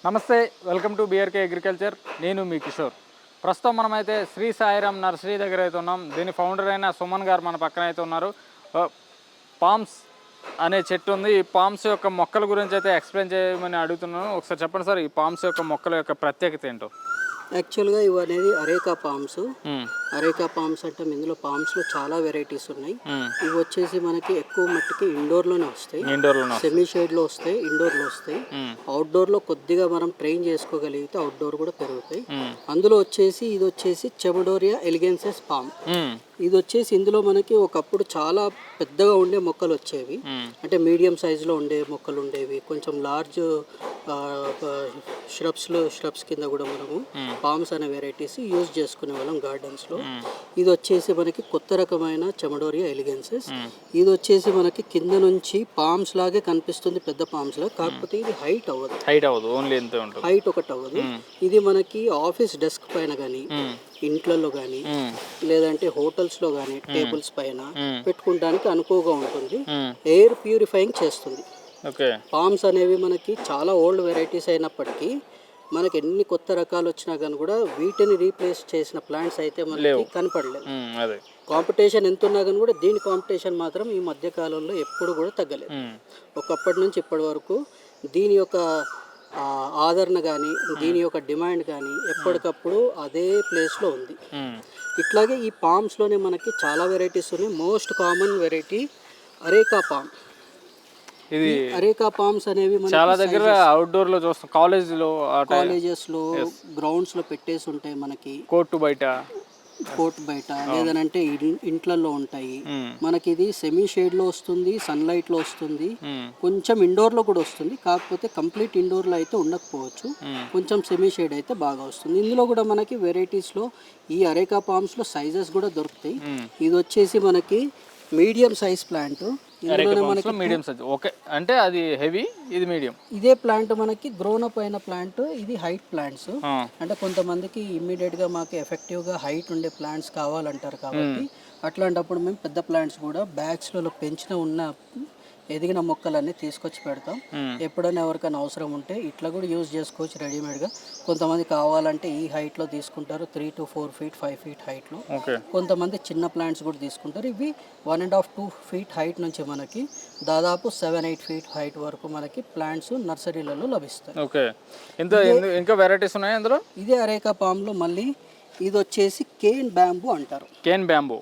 నమస్తే, welcome to BRK agriculture. నేను మీ కిషోర్. ప్రస్తుతం మనమైతే శ్రీ సాయిరామ్ నర్సరీ దగ్గర అయితే ఉన్నాం. దీని ఫౌండర్ అయిన సుమన్ గారు మన పక్కన అయితే ఉన్నారు. పామ్స్ అనే చెట్టు ఉంది. ఈ పామ్స్ యొక్క మొక్కల గురించి అయితే ఎక్స్ప్లెయిన్ చేయమని అడుగుతున్నాను. ఒకసారి చెప్పండి సార్, ఈ పామ్స్ యొక్క మొక్కల యొక్క ప్రత్యేకత ఏంటో. యాక్చువల్గా ఇవి అనేది అరేకా పామ్స్. అరేకా పామ్స్ అంటే ఇందులో పామ్స్లో చాలా వెరైటీస్ ఉన్నాయి. ఇవి వచ్చేసి మనకి ఎక్కువ మట్టికి ఇండోర్లోనే వస్తాయి, సెమీ షేడ్లో వస్తాయి, ఇండోర్లో వస్తాయి. అవుట్డోర్లో కొద్దిగా మనం ట్రైన్ చేసుకోగలిగితే అవుట్డోర్ కూడా పెరుగుతాయి. అందులో వచ్చేసి ఇది వచ్చేసి చెమడోరియా ఎలిగెన్సెస్ పామ్. ఇది వచ్చేసి ఇందులో మనకి ఒకప్పుడు చాలా పెద్దగా ఉండే మొక్కలు వచ్చేవి, అంటే మీడియం సైజులో ఉండే మొక్కలు ఉండేవి. కొంచెం లార్జ్ ష్రబ్స్ కింద కూడా మనము పామ్స్ అనే వెరైటీస్ యూజ్ చేసుకునే వాళ్ళం గార్డెన్స్లో. ఇది వచ్చేసి మనకి కొత్త రకమైన చెమడోరియా ఎలిగెన్సెస్. ఇది వచ్చేసి మనకి కింద నుంచి పామ్స్ లాగే కనిపిస్తుంది, పెద్ద పామ్స్ లాగా, కాకపోతే ఇది హైట్ అవ్వదు, ఓన్లీ హైట్ ఒకటి అవ్వదు. ఇది మనకి ఆఫీస్ డెస్క్ పైన కానీ, ఇంట్లలో కానీ, లేదంటే హోటల్స్లో కానీ టేబుల్స్ పైన పెట్టుకోవడానికి అనుకువగా ఉంటుంది. ఎయిర్ ప్యూరిఫైయింగ్ చేస్తుంది. పామ్స్ అనేవి మనకి చాలా ఓల్డ్ వెరైటీస్ అయినప్పటికీ మనకి ఎన్ని కొత్త రకాలు వచ్చినా కానీ కూడా వీటిని రీప్లేస్ చేసిన ప్లాంట్స్ అయితే మనకి కనపడలేదు. కాంపిటీషన్ ఎంత ఉన్నా కానీ కూడా దీని కాంపిటీషన్ మాత్రం ఈ మధ్య కాలంలో ఎప్పుడు కూడా తగ్గలేదు. ఒకప్పటి నుంచి ఇప్పటి వరకు దీని యొక్క ఆదరణ కానీ, దీని యొక్క డిమాండ్ కానీ ఎప్పటికప్పుడు అదే ప్లేస్లో ఉంది. ఇట్లాగే ఈ పామ్స్లోనే మనకి చాలా వెరైటీస్ ఉన్నాయి. Most common variety areca palm. ఇది అరేకా పామ్స్ అనేవి చాలా దగ్గర అవుట్డోర్ లో చూస్తాం, కాలేజెస్లో గ్రౌండ్స్ లో పెట్టేసి ఉంటాయి, మనకి కోర్టు బయట లేదనంటే ఇంట్లలో ఉంటాయి. మనకి ఇది సెమీ షేడ్ లో వస్తుంది, సన్ లైట్ లో వస్తుంది, కొంచెం ఇండోర్ లో కూడా వస్తుంది. కాకపోతే కంప్లీట్ ఇండోర్ లో అయితే ఉండకపోవచ్చు, కొంచెం సెమీ షేడ్ అయితే బాగా వస్తుంది. ఇందులో కూడా మనకి వెరైటీస్ లో ఈ అరేకా పామ్స్ లో సైజెస్ కూడా దొరుకుతాయి. ఇది వచ్చేసి మనకి medium size plant. Medium size, okay, అంటే అది హెవీ, ఇది మీడియం. ఇదే ప్లాంట్ మనకి గ్రోన్ అప్ అయిన ప్లాంట్, ఇది హైట్ ప్లాంట్స్. అంటే కొంతమందికి ఇమ్మీడియట్ గా మాకు ఎఫెక్టివ్ గా హైట్ ఉండే ప్లాంట్స్ కావాలంటారు, కాబట్టి అట్లాంటప్పుడు మేము పెద్ద ప్లాంట్స్ కూడా బ్యాగ్స్ లలో పెంచిన ఉన్న ఎదిగిన మొక్కలన్నీ తీసుకొచ్చి పెడతాం. ఎప్పుడైనా ఎవరికైనా అవసరం ఉంటే ఇట్లా కూడా యూజ్ చేసుకోవచ్చు రెడీమేడ్గా. కొంతమంది కావాలంటే ఈ హైట్లో తీసుకుంటారు, 3 to 4 feet 5 feet హైట్లో. కొంతమంది చిన్న ప్లాంట్స్ కూడా తీసుకుంటారు. ఇవి 1.5 to 2 feet హైట్ నుంచి మనకి దాదాపు 7-8 feet హైట్ వరకు మనకి ప్లాంట్స్ నర్సరీలలో లభిస్తాయి. ఇంకా వెరైటీస్ ఉన్నాయి అందులో. ఇదే అరేకా పామ్లో మళ్ళీ ఇది వచ్చేసి కేన్ బ్యాంబూ అంటారు. కేన్ బ్యాంబూ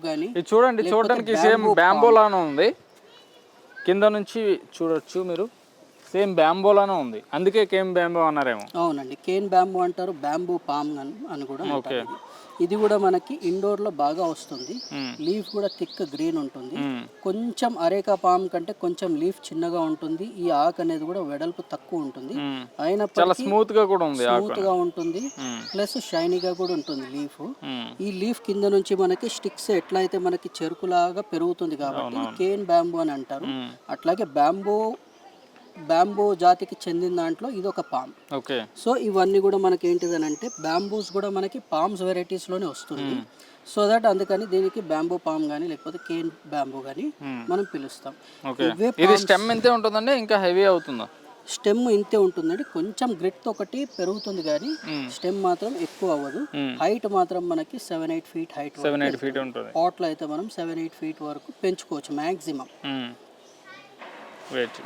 కానీ చూడడానికి సేమ్ బ్యాంబూ లానే ఉంది, కింద నుంచి చూడొచ్చు మీరు, సేమ్ బ్యాంబోలానే ఉంది, అందుకే కేన్ బ్యాంబో అన్నారేమో. అవునండి, కేన్ బ్యాంబో అంటారు, బ్యాంబూ పామ్ అని కూడా అంటారు. ఇది కూడా మనకి ఇండోర్ లో బాగా వస్తుంది. లీఫ్ కూడా థిక్ గ్రీన్ ఉంటుంది. కొంచెం అరేకా పామ్ కంటే కొంచెం లీఫ్ చిన్నగా ఉంటుంది. ఈ ఆకు అనేది కూడా వెడల్పు తక్కువ ఉంటుంది, అయినప్పటికీ స్మూత్ గా ఉంటుంది, ప్లస్ షైనీగా కూడా ఉంటుంది లీఫ్. ఈ లీఫ్ కింద నుంచి మనకి స్టిక్స్ ఎట్లయితే మనకి చెరుకులాగా పెరుగుతుంది, కాబట్టి కేన్ బ్యాంబూ అని అంటారు. అట్లాగే బ్యాంబూ జాతికి చెందిన దాంట్లో ఇది ఒక పామ్. సో ఇవన్నీ కూడా మనకి ఏంటిదని అంటే బ్యాంబూస్ కూడా మనకి పామ్స్ వెరైటీస్ లోనే వస్తుంది. సో దట్ అందుకని దీనికి బ్యాంబూ పామ్ కానీ లేకపోతే కేన్ బ్యాంబూ కానీ మనం పిలుస్తాం. ఇది స్టెమ్ ఇంతే ఉంటుందండి, ఇంకా హెవీ అవుతుందా? స్టెమ్ ఇంతే ఉంటుందండి, కొంచెం గ్రిట్ ఒకటి పెరుగుతుంది కానీ స్టెమ్ మాత్రం ఎక్కువ అవ్వదు. హైట్ మాత్రం మనకి 7-8 feet హైట్, 7-8 feet ఉంటుంది. పాట్లో అయితే మనం 7-8 feet వరకు పెంచుకోవచ్చు మాక్సిమం.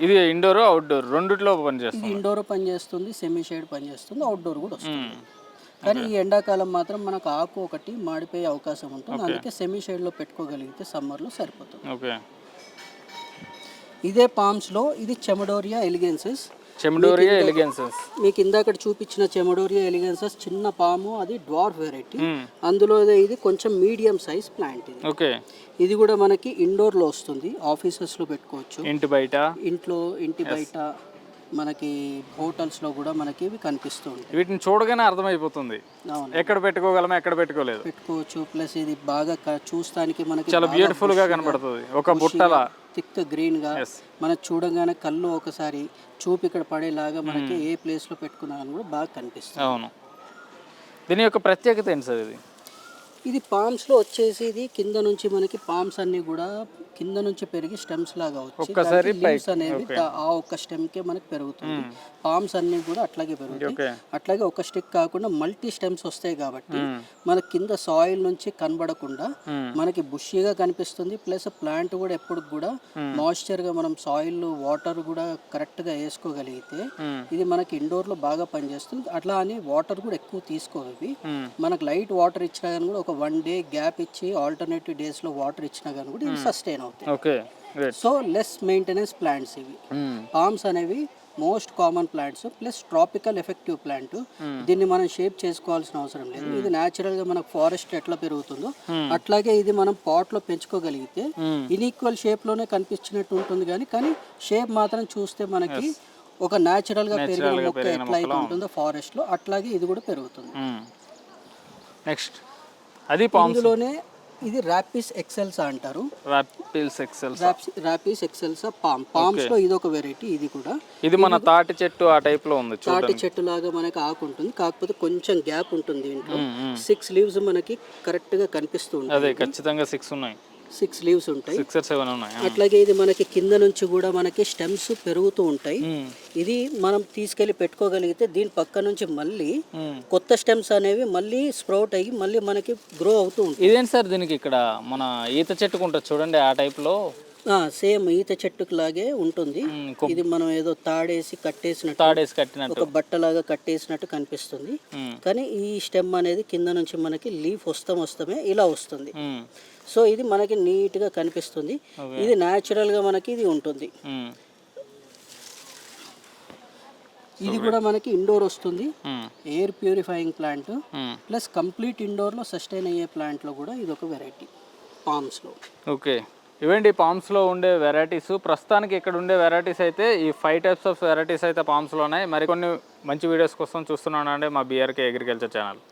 ఇది ఇండోర్ అవుట్డోర్ రెండిట్లో పనిచేస్తుంది. ఇది ఇండోర్ పనిచేస్తుంది, సెమీ షేడ్ పనిచేస్తుంది, అవుట్డోర్ కూడా వస్తుంది. కానీ ఈ ఎండాకాలం మాత్రం మనకు ఆకు ఒకటి మాడిపోయే అవకాశం ఉంటుంది, అందుకే సెమీ షేడ్ లో పెట్టుకోగలిగితే సమ్మర్ లో సరిపోతుంది. ఇదే పామ్స్ లో ఇది చెమడోరియా ఎలిగెన్సెస్. మీకు ఇందాక చూపించిన చెమడోరియా ఎలిగెన్సెస్ చిన్న పాము, అది డ్వార్ఫ్ వెరైటీ. అందులో ఇది కొంచెం మీడియం సైజ్ ప్లాంట్. ఇది కూడా మనకి ఇండోర్ లో వస్తుంది, ఆఫీసెస్ లో పెట్టుకోవచ్చు, ఇంటి బయట మనకి హోటల్స్ లో కూడా మనకి ఇవి కనిపిస్తూ ఉంటాయి. వీటిని చూడగానే అర్థమైపోతుంది ఎక్కడ పెట్టుకోగలమా, ఎక్కడ పెట్టుకోవచ్చు. ప్లస్ ఇది బాగా చూస్తానికి మనకి చాలా బ్యూటిఫుల్ గా కనబడుతుంది, ఒక బుట్టలా థిక్ గ్రీన్ గా. మనకు చూడగానే కళ్ళు ఒకసారి చూపు ఇక్కడ పడేలాగా మనకి ఏ ప్లేస్ లో పెట్టుకున్నా కూడా బాగా కనిపిస్తుంది. అవును. దీని యొక్క ప్రత్యేకత ఏంటి సార్? ఇది పామ్స్ లో వచ్చేసి ఇది కింద నుంచి మనకి పామ్స్ అన్ని కూడా కింద నుంచి పెరిగి స్టెమ్స్ లాగా వచ్చి లీవ్స్ అనేవి ఆ ఒక్క స్టెమ్ కే మనకి పెరుగుతుంది. పామ్స్ అన్నీ కూడా అట్లాగే పెరుగుతాయి. ఓకే. అట్లాగే ఒక స్టిక్ కాకుండా మల్టీ స్టెమ్స్ వస్తాయి కాబట్టి మన కింద సాయిల్ నుంచి కనబడకుండా మనకి బుషీగా కనిపిస్తుంది. ప్లస్ ప్లాంట్ కూడా ఎప్పుడు కూడా మాయిశ్చర్గా మనం సాయిల్ వాటర్ కూడా కరెక్ట్గా వేసుకోగలిగితే ఇది మనకి ఇండోర్లో బాగా పనిచేస్తుంది. అట్లా అని వాటర్ కూడా ఎక్కువ తీసుకోవి. మనకు లైట్ వాటర్ ఇచ్చినా కానీ కూడా ఒక 1 డే గ్యాప్ ఇచ్చి ఆల్టర్నేటివ్ డేస్లో వాటర్ ఇచ్చినా కానీ కూడా ఇవి సస్టైన్ అవుతాయి. Okay. So less maintenance plants ఇవి. పామ్స్ అనేవి most common plants plus tropical effective plant. దీన్ని మనం షేప్ చేసుకోవాల్సిన అవసరం లేదు. ఇది న్యాచురల్ గా మనకు ఫారెస్ట్ ఎట్లా పెరుగుతుందో అట్లాగే ఇది మనం పాట్ లో పెంచుకోగలిగితే ఇన్ఈక్వల్ షేప్ లోనే కనిపించినట్టు ఉంటుంది. కానీ షేప్ మాత్రం చూస్తే మనకి ఒక న్యాచురల్ గా పెరిగిన మొక్క ఎట్లా అయితే ఉంటుందో ఫారెస్ట్ లో అట్లాగే ఇది కూడా పెరుగుతుంది. నెక్స్ట్ అది పామ్స్ ఇందులోనే ఇది రాపిస్ ఎక్సెల్సా అంటారు. రాపిస్ ఎక్సెల్సా పామ్స్ లో ఇది ఒక వెరైటీ. ఇది కూడా ఇది మన తాటి చెట్టు ఆ టైప్ లో ఉంది. తాటి చెట్టు లాగా మనకి ఆకు ఉంటుంది, కాకపోతే కొంచెం గ్యాప్ ఉంటుంది దీంట్లో. 6 లీవ్స్ మనకి కరెక్ట్ గా కనిపిస్తూ ఉంటాయి. అదే ఖచ్చితంగా 6 ఉన్నాయి. 6 లీవ్స్ ఉంటాయి. 6 or 7 ఉన్నాయి. అట్లాగే ఇది మనకి కింద నుంచి కూడా మనకి స్టెమ్స్ పెరుగుతూ ఉంటాయి. ఇది మనం తీసుకెళ్లి పెట్టుకోగలిగితే దీని పక్క నుంచి మళ్ళీ కొత్త స్టెమ్స్ అనేవి మళ్ళీ స్ప్రౌట్ అయ్యి మళ్ళీ మనకి గ్రో అవుతూ ఉంటాయి. ఇదేంటి సార్ దీనికి ఇక్కడ మన ఈత చెట్టుకు ఉంటుంది చూడండి ఆ టైప్ లో. సేమ్ ఈత చెట్టుకు లాగే ఉంటుంది. ఇది మనం ఏదో తాడేసి కట్టేసినట్టు ఒక బట్టలాగా కట్టేసినట్టు కనిపిస్తుంది. కానీ ఈ స్టెమ్ అనేది కింద నుంచి మనకి లీఫ్ వస్తమే ఇలా వస్తుంది. సో ఇది మనకి నీట్ గా కనిపిస్తుంది. ఇది న్యాచురల్ గా మనకి ఇది ఉంటుంది. ఇది కూడా మనకి ఇండోర్ వస్తుంది. Air purifying plant plus complete indoor లో సస్టైన్ అయ్యే ప్లాంట్ లో కూడా ఇది ఒక వెరైటీ పామ్స్ లో. ఓకే, ఇవేంటి పామ్స్లో ఉండే వెరైటీస్. ప్రస్తుతానికి ఇక్కడ ఉండే వెరైటీస్ అయితే ఈ 5 types ఆఫ్ వెరైటీస్ అయితే పామ్స్లో ఉన్నాయి. మరికొన్ని మంచి వీడియోస్ కోసం చూస్తున్నాను అండి మా బీఆర్కే అగ్రికల్చర్ ఛానల్.